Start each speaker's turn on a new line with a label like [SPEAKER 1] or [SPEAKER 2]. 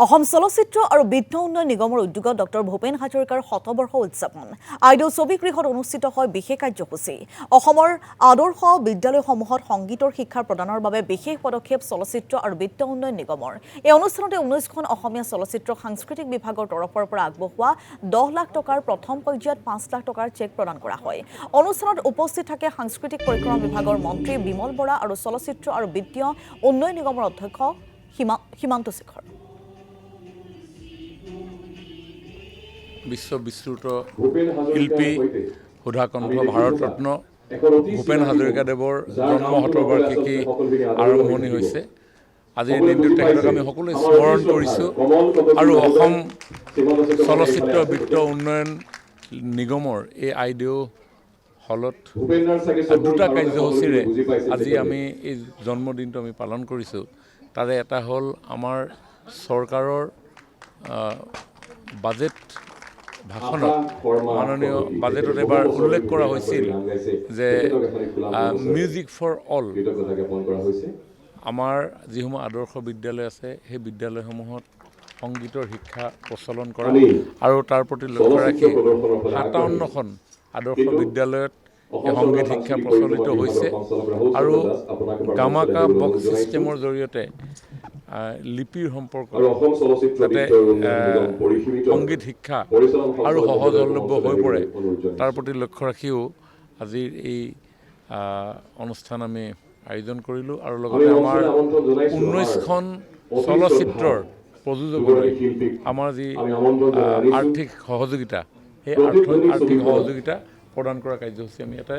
[SPEAKER 1] অসম চলচ্চিত্ৰ আৰু বিত্ত উন্নয়ন নিগমৰ উদ্যোগত ডক্টৰ ভূপেন হাজৰিকাৰ শতবৰ্ষ উদযাপন আইদেউ ছবিগৃহত অনুষ্ঠিত হয় বিশেষ কাৰ্যসূচী অসমৰ আদৰ্শ বিদ্যালয়সমূহত সংগীতৰ শিক্ষা প্ৰদানৰ বাবে বিশেষ পদক্ষেপ চলচ্চিত্ৰ আৰু বিত্ত উন্নয়ন নিগমৰ এই অনুষ্ঠানতে 19খন অসমীয়া চলচ্চিত্ৰ সাংস্কৃতিক বিভাগৰ তৰফৰ পৰা আগবঢ়োৱা 10 লাখ টকাৰ প্ৰথম পৰ্যায়ত 5 লাখ টকাৰ চেক প্ৰদান কৰা হয় অনুষ্ঠানত উপস্থিত থাকে সাংস্কৃতিক পৰিক্ৰমা বিভাগৰ মন্ত্ৰী বিমল বৰা আৰু চলচ্চিত্ৰ আৰু বিত্তীয় উন্নয়ন নিগমৰ অধ্যক্ষ সীমান্ত শেখৰ
[SPEAKER 2] বিশ্ববিশ্ৰুত শিল্পী সুধাকণ্ঠ ভাৰতৰত্ন ভূপেন হাজৰিকাদেৱৰ জন্ম শতবাৰ্ষিকী আৰম্ভণি হৈছে আজিৰ দিনটোত তেখেতক আমি সকলোৱে স্মৰণ কৰিছোঁ আৰু অসম চলচ্চিত্ৰ বিত্ত উন্নয়ন নিগমৰ এই আইদেউ হলত দুটা কাৰ্যসূচীৰে আজি আমি এই জন্মদিনটো আমি পালন কৰিছোঁ তাৰে এটা হ'ল আমাৰ চৰকাৰৰ বাজেট ভাষণত মাননীয় বাজেটত এবাৰ উল্লেখ কৰা হৈছিল যে মিউজিক ফৰ অল আমাৰ যিসমূহ আদৰ্শ বিদ্যালয় আছে সেই বিদ্যালয়সমূহত সংগীতৰ শিক্ষা প্ৰচলন কৰা আৰু তাৰ প্ৰতি লক্ষ্য ৰাখি 57খন আদৰ্শ বিদ্যালয়ত সংগীত শিক্ষা প্ৰচলিত হৈছে আৰু গামাকা বক্স ছিষ্টেমৰ জৰিয়তে লিপিৰ সম্পৰ্ক যাতে সংগীত শিক্ষা আৰু সহজলভ্য হৈ পৰে তাৰ প্ৰতি লক্ষ্য ৰাখিও আজিৰ এই অনুষ্ঠান আমি আয়োজন কৰিলোঁ আৰু লগতে আমাৰ 19খন চলচ্চিত্ৰৰ প্ৰযোজকলৈ আমাৰ যি আৰ্থিক সহযোগিতা সেই আৰ্থিক সহযোগিতা প্ৰদান কৰা কাৰ্যসূচী আমি এটা